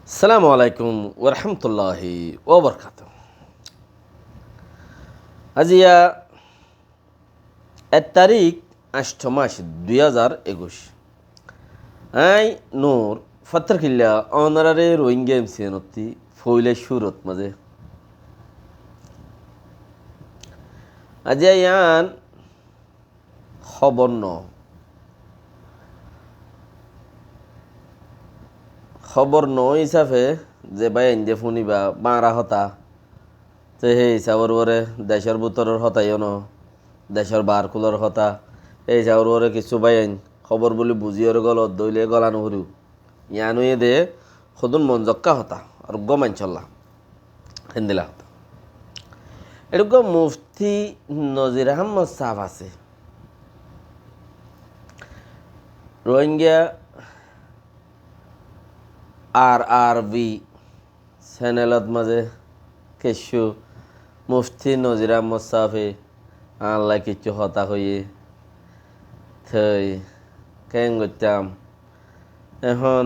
আসসালামু আলাইকুম ওরহামতুল্লাহি ওবরকাত। আজিয়া 1 তারিখ 8 মাস 2021। আই নূর ফত্তর কিল্লা অনারারে রোহিঙ্গা এমসিএনতি ফইলে সুরত মাঝে আজিয়া ইয়ান খবর ন হিসাবে যে বাই এনজে ফুনিবা বাঁরা হতা তো সেই হিসাবর বরে দেশের ভিতরের হতাইও ন দেশের বারকুলর হতা এই হিসাবর বরে কিছু বাইন খবর বলি বুঝিওর গলত দইলে গলানো হরিও ইয়ানুয়ে দে সদুন মনজক্কা হতা আর গমাইন চল্লা হিন্দিলা হতা এটুকু মুফতি নজির আহমদ সাহেব আছে রোহিঙ্গা RRB চ্যানেলত মাঝে কিছু মুফতি নজির আহমদ সাহেবে আল্লাহ কিছু হতা হয়ে থই কেন করতাম এখন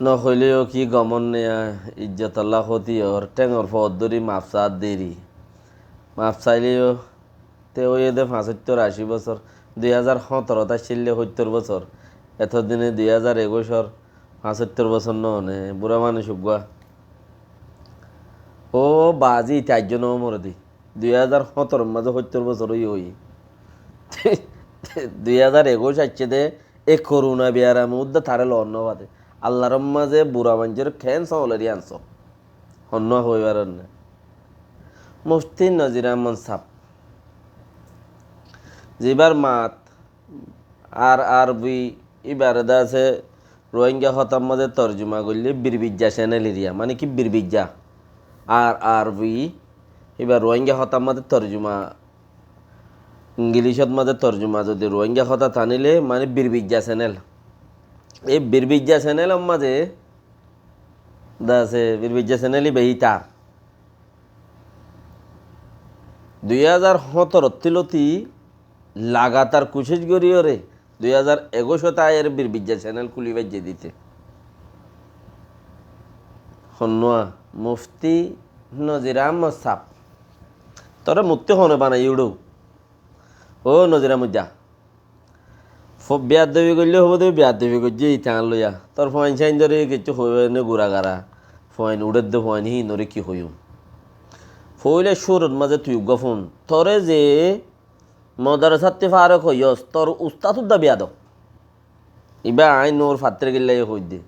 নহলেও কি গমন নেয়া ইজ্জত আল্লাহ হতি ওর টেঙর ফদ ধরি মাপসাদ দেরি মাপ চাইলেও তেও এদে 75-80 বছর 2017 ছিললে 70 বছর এতদিনে 2021 75 বছর নে বুড়া মানুষ উগুয়া ও বাজি 4 জন মরে দি 2017 মাঝে 70 বছর হই 2021 আসছে দে এ করুণা বিয়ার মধ্যে থারে অন্য বাদে আল্লাহর মাঝে বুড়া মানুষের খেন সামলেরই আনছ অন্য হইবার না মুফতি নজির আহমদ সাহেব যেবার মাত RRB এবার আছে রোহিঙ্গা হতার মাঝে তর্জমা করলে বীরবিজ্জা চ্যানেল এরিয়া মানে কি বীরবিজ্জা RRB এবার রোহিঙ্গা হতার মাঝে তর্জমা ইংলিশত মাঝে তর্জমা যদি রোহিঙ্গা হতা টানিলে মানে বীরবিজ্জা চ্যানেল এই বীরবিজ্জা চ্যানেলের মাঝে আছে বীরবিজ্জা চ্যানেলই বেহিতা 2017 তিলতি লাগাতার কোশিশ করিও রে 2021 আয়ের বীরবিজ্জা চ্যানেল খুলি বাজ্যে দিতে হন্যা মুফতি নজির আহমদ সাহেব তোরা মুক্তি হনে বানাই ইউডো ও নজির আহমদ যা বিয়ার দেবী করলে হবো দেবী বিয়ার দেবী করছে ইতান লইয়া তোর ফয়েন সাইন ধরে কিছু হইবে গুড়া গাড়া ফয়েন উড়ের দে ফয়েন হি নরে কি হইম ফইলে সুরত মাঝে তুই গফুন তোরে যে মদারসাতে ফারক হইয়স তোর উস্তাদুর দা বিয়াদ ইবা আই নোর ফাত্রে গিল্লাই হই দে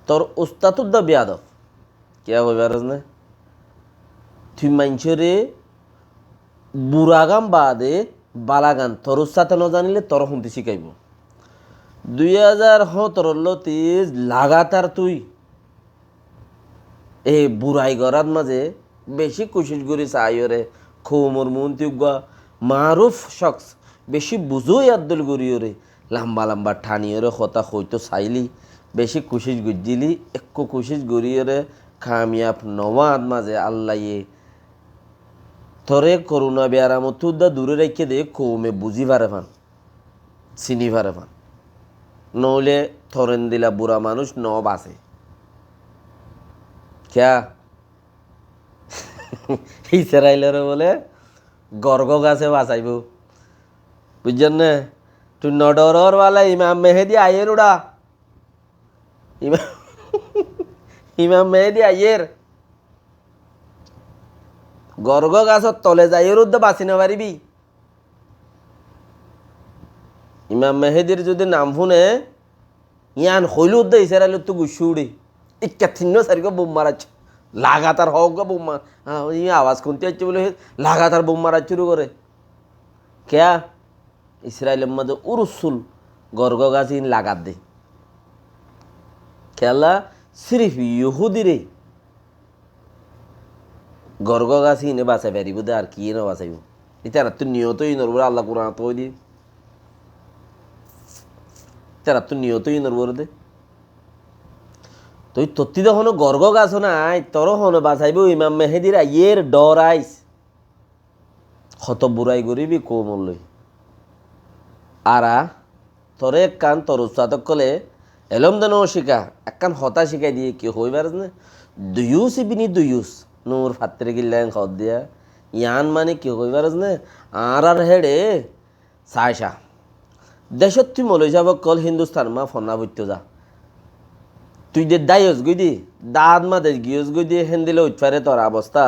তোর উস্তাদুর দা বিয়াদ কে হইবার না তুই মাইনছরে বুড়াগাম বাদে বালাগান তোর উস্তাতে ন জানিলে তোর শুনতে শিখাইব 2017 লাগাতার তুই এ বুড়াই গড়ার মাঝে বেশি কোশিশ করি চাইরে খোমর মন্ত্রী মারুফ শখস বেশি বুঝোই আব্দুল গরিয়রে লম্বা লম্বা ঠানিয়রে হতা হইতো চাইলি বেশি কোশিশ গুজিলি একটু কোশিশ গরিয়রে কামিয়াব নওয়াদ মাঝে আল্লাহে তরে করুণা বেয়ারাম তুদা দূরে রেখে দে কৌমে বুঝি পারে ফান চিনি পারে ফান নইলে থরেন দিলা বুড়া মানুষ ন বাসে ক্যা ইসরায়েলের বলে গর্গ গাছে বাঁচাইব বুঝছেন না তুই নডরর वाला ইমাম মেহেদি আয়ের উড়া ইমাম মেহেদি আয়ের গর্গ গাছত তলে যাইয়ের উদ্দে বাঁচি না পারিবি ইমাম মেহেদির যদি নাম শুনে ইয়ান হইল উদ্দে ইসরায়েল তো গুসু উড়ে ইচ্ছা থিন্ন সারিকে বোম মারাচ্ছে লাগাতার হোক বোম আওয়াজ শুনতে হচ্ছে বলে লাগাতার বোম মারা শুরু করে ক্যা ইসরায়েলের মধ্যে উরুসুল গর্গ গাছ ইন লাগাত দে খেলা সিরিফ ইহুদি রে গর্গ গাছ ইনে বাঁচাই পারিব দে আর কি না বাঁচাইব এটা তুই নিয়তই নরবর আল্লাহ কোরআন তো দি তারা তুই নিয়তই নরবর দে তুই তত্তি তখন গর্গ গাছ নাই তোর হন বাঁচাইব ইমাম মেহেদির আইয়ের ডর আইস হত বুড়াই করিবি কোমল লই আরা তোরে কান তোর উস্তাদক কলে এলম দে নো শিকা একখান হতা শিখাই দিয়ে কি হইবার না দুয়ুস ইবিনি দুয়ুস নোর ফাত্রে গিল্লাং খদ দিয়া ইয়ান মানে কি হইবার না আর হেডে সাইসা দেশত তুই মলৈ যাব কল হিন্দুস্তান মা ফনা বইত যা তুই যে দায়স গই দি দাঁত মা দেশ গিয়স গই দিয়ে হেন্দিলে উঠফারে তোর অবস্থা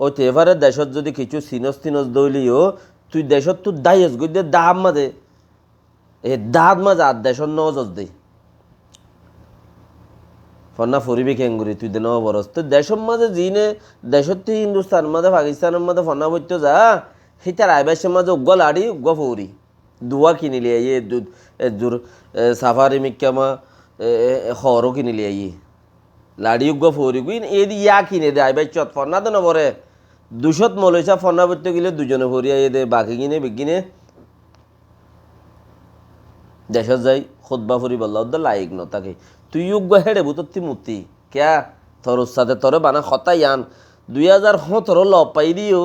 ওই তেভারে দেশত যদি কিছু সিনস তিনস দইলিও তুই দেশত তুই দায়স গই দিয়ে দাম মাঝে এ দাঁত মাঝে আর দেশত নজস দে ফন্না ফুরিবি কেঙ্গুরি তুই দে বরস তুই দেশের মাঝে জিনে দেশত তুই হিন্দুস্তান মাঝে পাকিস্তানের মাঝে ফন্না বইত যা সেটার আইবাসের মাঝে উগ্গ লাড়ি উগ্গ ফৌরি দুয়া কিনিলি আইয়ে জোর সাফারি মিক্কামা হরও কিনিলি আইয়ে লাড়ি উগ্গ ফৌরি গুই এদি ইয়া কিনে দে আইবাই চত ফন্না তো নবরে দুশত মলৈসা ফন্না বইত গেলে দুজনে ফরি আইয়ে দে বাকি কিনে বিকিনে দেশত যাই খুতবা ফুরি বললা ওদের লাইক ন তাকে তুই উগ্গ হেড়ে বুতত্তি মুতি ক্যা তোর সাথে তোরে বানা হতাই আন 2017 ল পাই দিও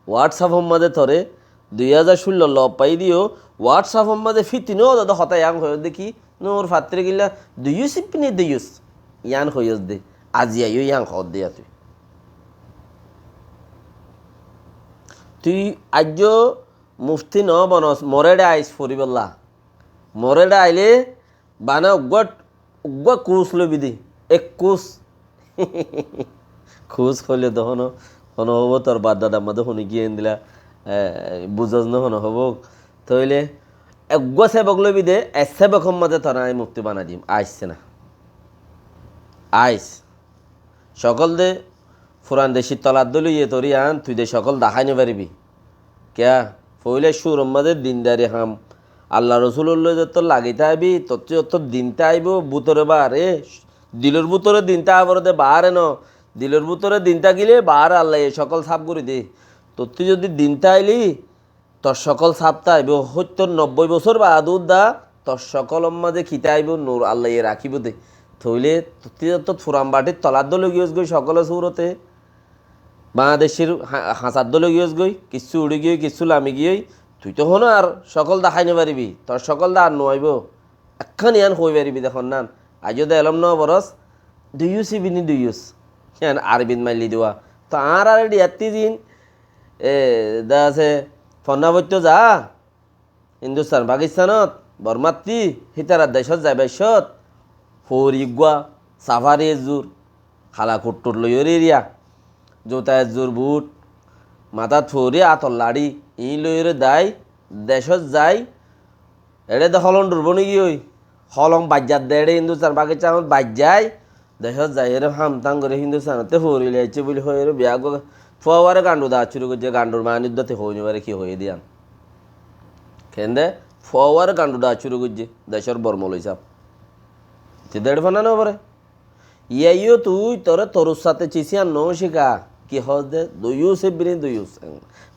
হোয়াটসঅ্যাপ মাঝে তোরে 2016 ল পাই দিও হোয়াটসঅ্যাপ মাঝে ফিতিনো দাদা হতাই আং হয়ে দেখি নোর ফাত্রে গিলা দুইউস ইপিনে দুইউস ইয়ান হইস দে আজি আইও ইয়াং হদ দিয়া তুই আজ মুফতি ন বনস মরেডে আইস ফরিবল্লা মরেডে আইলে বানা উগ্গ কুচ লবি দি এক কুচ খুঁজ হলে তখন হন হব তোর বাদ দাদা মধ্যে শুনি গিয়ে দিলা বুঝস ন হন হব তইলে উগ্গ সেবক লবি দে সেবকম মাঝে তোরা আমি মুক্তি বানা দিম আইসছে না আইস সকল দে ফুরান দেশি তলার দলি ইয়ে তোরি আন তুই দে সকল দেখাই নি পারিবি ক্যা ফইলে সুর মাঝে দিনদারি হাম আল্লাহ রসুল্লাহ তোর লাগিতে আইবি তোর দিনতে আইব বুতরে বারে দিলের বুতরে দিনটা আবার দে বাহারে ন দিলের বুতরে দিনটা গিলে বাহারে আল্লাহ এ সকল সাপ করে দে তোর তুই যদি দিনটা আইলি তোর সকল সাপটা আইব হয়তো 90 বছর বা আদুর দা তোর সকল মাঝে খিতে আইব নূর আল্লাহ এ রাখিব দে থইলে তুই তো ফুরাম বাটির তলার দলে গিয়েছ গই সকলে সুরতে বাংলাদেশের হাঁচার দলে গিয়েছ গই কিছু উড়ে গিয়ে কিছু লামি গিয়ে তুই তো হনো আর সকল দেখাই নি পারিবি তোর সকল দা আর নইব একখান ইয়ান হই পারিবি দেখুন না আজও দে এলম ন বরস দুইউস ইবিনি দুইউস হ্যাঁ আরবিন মাইলি দেওয়া তো আর ইয়াতি দিন দা আছে ফন্না বৈত্য যা হিন্দুস্তান পাকিস্তানত বর্মাত্তি হিতারা দেশত যাই বাইশত ফৌরি গুয়া সাফারি এজুর খালা খুট্টুর লইয়র এরিয়া জোতা এজুর বুট মাথাত ফৌরি আতর লাড়ি ই লইরে দায় দেশত যাই এড়ে দে হলন ডুরব নাকি ওই হলং বাজ্যাত দে এড়ে হিন্দুস্তান পাকিস্তানত বাজ্যাই দেশত যাই এর হামতাং করে হিন্দুস্তানতে ফৌরি লাইছে বলে হয়ে বিয়া ফুয়ারে গান্ডু দা শুরু করছে গান্ডুর মানিদ্যতে হইনি পারে কি হয়ে দিয়ান কেন্দে ফুয়ারে গান্ডু দা শুরু করছে দেশের বর্মলই চাপ তুই দেড় ফোনা না পারে ইয়াইও তুই তোরে তোর সাথে চিসিয়ান ন শিখা কি হস দে দুইউস এবিনি দুইউস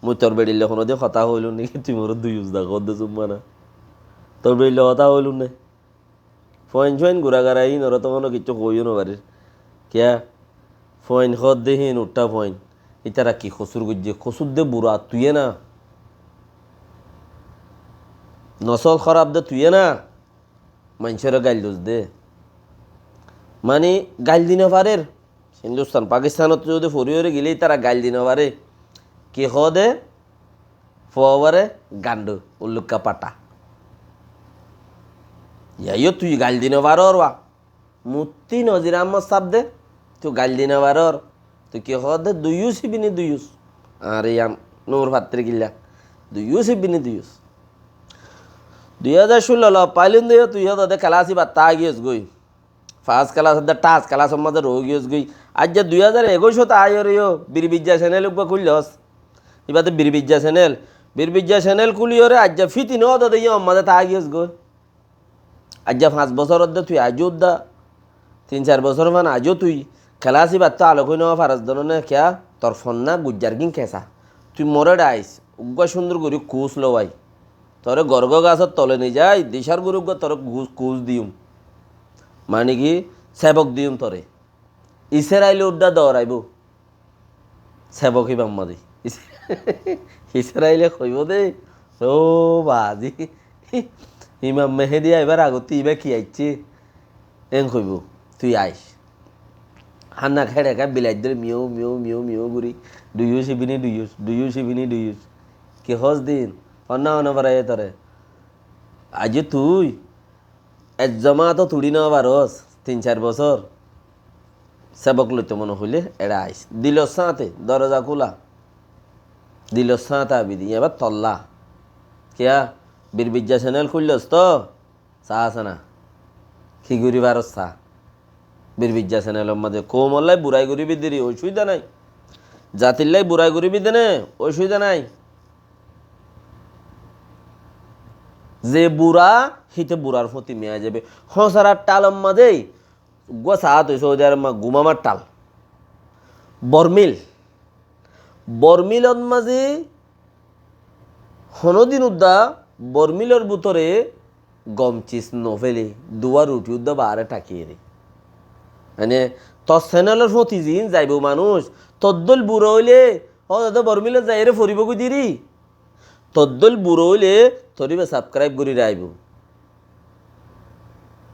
মুই তোর বেড়িলে কোনো দিয়ে কথা হইল নাকি তুই মোর দুইউস দা কর দে চুম্মা না তোর বেড়িলে কথা হইল না ফয়েন ফয়েন ঘুরা গাড়াই নর তো কোনো কিছু কইও না পারিস কিয়া ফয়েন হদ দেহিন উঠটা ফয়েন ইতারা কি খসুর গুজে খসুর দে বুড়া তুইয়ে না নসল খারাপ দে তুইয়ে না মানুষের গাইল দোষ দে মানে গাইল দিন পারে হিন্দুস্তান পাকিস্তানত যদি ফরিওরে গেলেই তারা গাইল দিন পারে কি হ দে ফোয়ারে গান্ডু উল্লুকা পাটা ইয়াইও তুই গাইল দিন পারর বা মুতি নজির আহমদ সাপ দে তুই গাইল দিন পারর তুই কি হ দে দুইউস ইবিনি দুইউস আর ইয়াম নূর ভাত্রে গিল্লা দুইউস ইবিনি দুইউস 2016 পাইলুন দিয়ে তুই হতে খেলাসি বা তা গিয়েছ গই ফার্স্ট ক্লাস টাচ ক্লাস মাঝে রয়ে গিয়েছ গই আজ যে 2021 আয় রে বীরবিদ্যা চ্যানেল উপর খুললস এবারে বীরবিদ্যা চ্যানেল খুলিওরে আজ যে ফিতি ন দে ইয়ে মাঝে তা গিয়েছ গই আজ যে 5 বছর দে তুই আজও দা 3-4 বছর মান আজও তুই খেলাসি বা তো আলোক হইন ফারাজ দনে খেয়া তোর ফোন না গুজ্জার কিং খেসা তুই মরে ডাইস উগ্গা সুন্দর করি কুস লওয়াই তোরে গর্গ গাছত তলে নিয়ে যাই দিশার গুরুগ তোর কুচ দিউম মানে কি সেবক দিউম তোরে ইসরায়েল উড্ডা দৌড়াইব সেবক হিবাম মাদি ইসরায়েলে কইব দে ও বাজি ইমাম মেহেদি এবার আগতে ইবা কি আইছে এং কইব তুই আইস হান্না খেড়ে খা বিলাইত ধরে মিও মিও মিও মিও ঘুরি ডুইউস ইভিনি ডুইউস ইভিনি ডুইউস কি হস দিন অন্না অন্য বারাই তরে আজ তুই এক জমা তো তুড়ি নেওয়া পারস 3-4 বছর সেবক লইতে মনে হইলে এরা আইস দিল সাঁতে দরজা খোলা দিল সাঁতে আবিদি এবার তল্লা কিয়া বীরবিদ্যা চ্যানেল খুললস তো চা আছে না কি ঘুরি পারস চা বীরবিদ্যা চ্যানেলের মাঝে কোমল্লাই বুড়াই গরিবি দেরি অসুবিধা নাই জাতিল্লাই বুড়াই গরিবি দেনে অসুবিধা নাই যে বুড়া হিতে বুড়ার প্রতি মেয়া যাবে হসারার টালম মাঝেই গোসাত হয়েছে ওদের গুমামার টাল বরমিলর মাঝে হনদিন উদ্দা বরমিলর ভিতরে গমচিস নফেলে দুয়ার উঠি উদ্দা বারে টাকিয়ে রে মানে তোর চ্যানেলের প্রতি জিন যাইব মানুষ তদ্দল বুড়ো হইলে ও দাদা বরমিলে যাই রে ফরিব কই দিরি তদ্দল বুড়ো হইলে তরিবে সাবস্ক্রাইব করি রাইব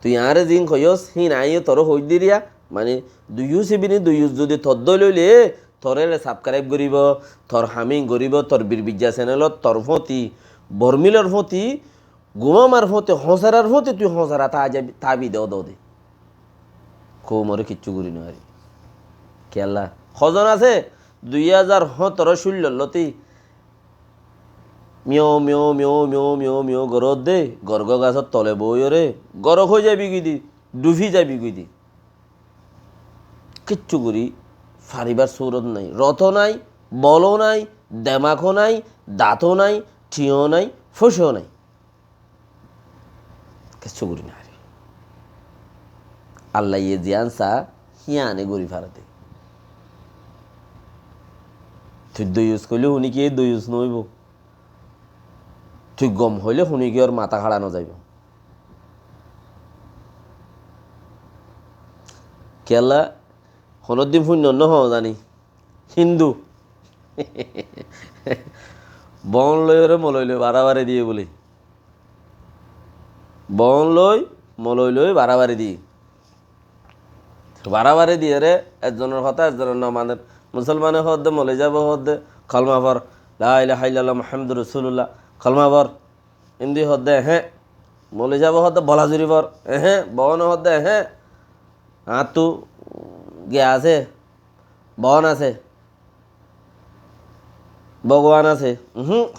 তুই আরে জিন কইস হি নাই তোর হই দিরিয়া মানে দুইউস ইবিনি দুইউস যদি তদ্দল হইলে তোরে সাবস্ক্রাইব করিব তোর হামিং করিব তোর বীরবিদ্যা চ্যানেলত তোর প্রতি বরমিলের প্রতি গুমামার প্রতি হসারার প্রতি তুই হসারা তা যাবি তাবি দেও দে মরে কিচ্ছু করি না আর কেলা খজন আছে 2017-16 মিও মিও মিও মিও মিও মিও গরত দে গর্গ গাছত তলে বইরে গরক হয়ে যাবি গিদি ডুফি যাবি গিদি কিচ্ছু করি ফারিবার সুরত নাই রথ নাই বলও নাই দেমাখও নাই দাঁতও নাই ঠিও নাই ফসও নাই কিচ্ছু করি না আল্লাহ ইয়ে জিয়ানসা হিয়ানে গরি ফারাতে তুই দইউস কইলে শুনি কি দইউস নইব তুই গম হইলে শুনি কি ওর মাথা খাড়ানো যাইব কেলা হনদিন শূন্য নহ জানি হিন্দু বন লই ওরে মলই লই বাড়াবাড়ি দিয়ে বলি বন লই মলই লই বাড়াবাড়ি দিয়ে বাড়াবাড়ি দিয়ে রে একজনের কথা একজনের না মানে মুসলমানের হদ্দে মলে যাব হদ্দে কলমা পর লা ইলাহা ইল্লাল্লাহ মুহাম্মাদুর রাসূলুল্লাহ কলমা পর হিন্দি হদ্দে হ্যাঁ মলে যাব হদ্দে বলাজুরি পর হ্যাঁ বহন হদ্দে হ্যাঁ তু গে আছে বহন আছে ভগবান আছে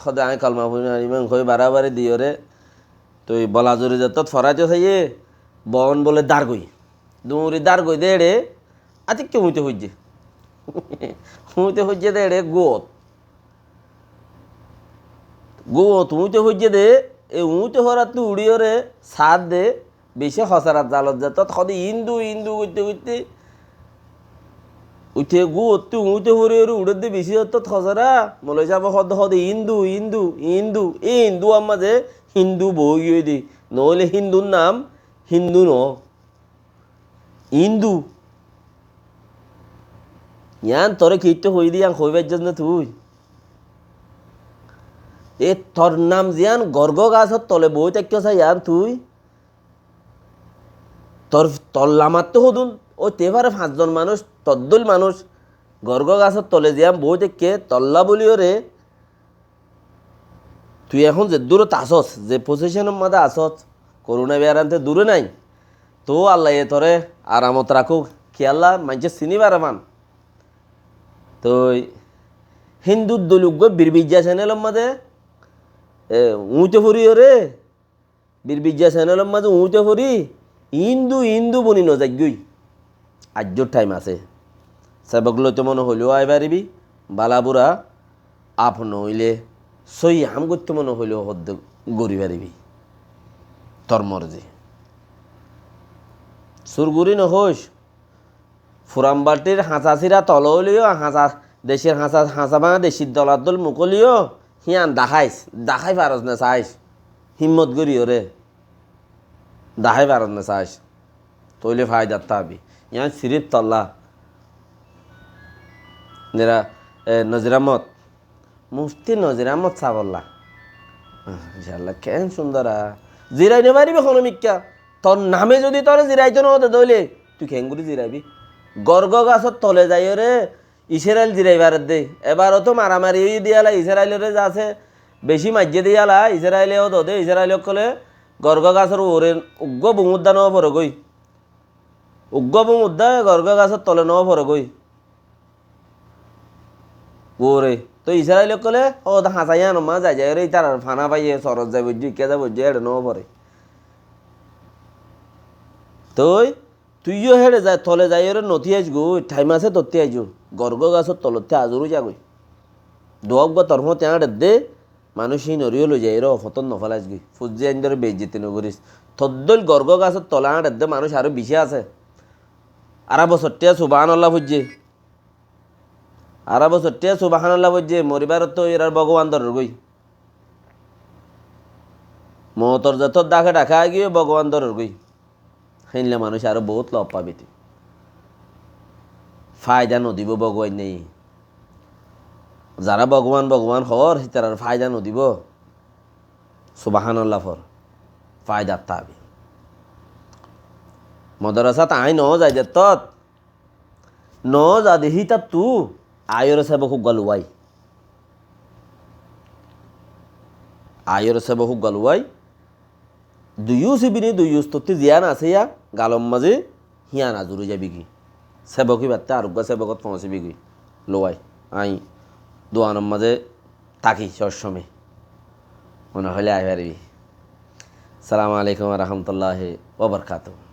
হদ্দে আমি কলমা পড়ি ইমান কই বাড়াবাড়ি দিও রে তুই বলাজুরি যত ফরাইতে থাইয়ে বহন বলে দাঁড় গই দুমুরি দাঁড় গই দে রে আতিকে হইতে হইছে দে রে গোত উইতে হইছে দে এই উইতে হরাত তুই উড়িও রে সাত দে বেশি হসারাত জালত যেত সদি ইন্দু ইন্দু করতে করতে উঠে গোত তুই উইতে হরে উড়ে দে বেশি হত হসারা মলে যাব হদ হদে ইন্দু ইন্দু ইন্দু এই হিন্দু আমাদের হিন্দু বই দি নহলে হিন্দুর নাম হিন্দু ন ইন্দু ইয়ান তোরে কিটো হই দিয়ান কইবার জন্য তুই এ তোর নাম জিয়ান গর্গ গাছত তলে বই থাকছ ইয়ান তুই তোর তল্লামাতে হদুন ও তেবারে 5 জন মানুষ তদ্দুল মানুষ গর্গ গাছত তলে জিয়ান বই থেকে তল্লা বলিও রে তুই এখন যে দূরত আসস যে পজিশনের মধ্যে আসস করোনা বেড়ানতে দূরে নাই তো আল্লাহ এ তোরে আরামত রাখুক কি আল্লাহ মাঝে চিনিবার মান তো হিন্দুর দলুগ বীরবিদ্যা চ্যানেলের মাঝে উঁচে ফুরি রে বীরবিদ্যা চ্যানেলের মাঝে উঁচে ফুরি ইন্দু ইন্দু বনি নজাগ্যই আজ্যর টাইম আছে সেবকগুলো তো মনে হইলেও আই পারিবি বালাবুরা আপ নইলে সই আম করতে মনে হইলেও হদ্দ গড়ি পারিবি তোর মর্জি সুরগুড়ি নহস ফুরামবাটির হাঁচাচিরা তল হইলেও হাঁচা দেশের হাঁচা ভাঙা দেশির দলার দল মুকলিও হিয়ান দেখাই পারস না চাইস হিম্মত করিও রে দেখাই পারস না চাইস তৈলে ফায়দার তাবি ইয়ান সিরিপ তল্লা নেরা নজির আহমদ মুফতি নজির আহমদ সাবল্লা ইনশাআল্লাহ কেন সুন্দরা জিরাই নে পারিবে কোনো মিক্কা তোর নামে যদি তোর জিরাইতো নহতে দইলে তুই খেঙ্গুরি জিরাইবি গর্গ গাছত তলে যাই রে ইসরায়েল জিরাইবার দে এবারও তো মারামারি দিয়ালা ইসরায়েলের যা আছে বেশি মাজ্যে দিয়ালা ইসরায়েলেও দে ইসরায়েলক কলে গর্গ গাছের ওরে উগ্র বুমুদ্দা নব পরে গই উগ্র বুমুদ্দা গর্গ গাছের তলে নব পরে গই ওরে তো ইসরায়েলক কলে ও হাসাইয়া নমা যাই যায় রে তার ফানা পাইয়ে সরজ যাই বুঝি কে যা বুঝি এটা নব পরে তুইও হেড়ে যায় তলে যাই ওরে নথি আইস গো ঠাইম আছে তত্তি আইজো গর্গ গাছের তলতে আজরু যাগই দোয়াক বা তর্ম ত্যাঁড়ে দে মানুষ সেই নরিও লই যায় এরা অফতন নফালাইস গই ফুজি আইন ধরে বেজিতি নগরিস থদ্দল গর্গ গাছের তলা আঁড়ে দে মানুষ আরো বেশি আছে আরা বছরটিয়া সুবাহান আল্লাহ ফুজছে আরা বছরটিয়া সুবাহান আল্লাহ ফুজছে মরিবার তো এরার ভগবান ধরের গই মতর যত ডাকে ডাকা গিয়ে ভগবান ধরের গই হেনলে মানুষ আরো বহুত লাভ পাবি তুই ফায়দা নদিব ভগবান নেই যারা ভগবান ভগবান হর তার ফায়দা নদিব সুবাহান ফর ফায়দা তাবি মদরসাত আই ন যাই যে তত ন যা দেহি তা তু আয়র সেব খুব গলুয়াই আয়র সেব খুব গলুয়াই দুইও সিবিনি দুইও তত্তি জিয়ান আছে ইয়া গালম মাঝে হিয়া না জুড়ে যাবি কি সেবকি বাত্তা আরোগ্য সেবকত পৌঁছবি কি লোয়াই আই দোয়ানোর মাঝে থাকি সবসময় মনে হলে আই পারবি সালামু আলাইকুম রহমতুল্লাহ ওবরকাতুহ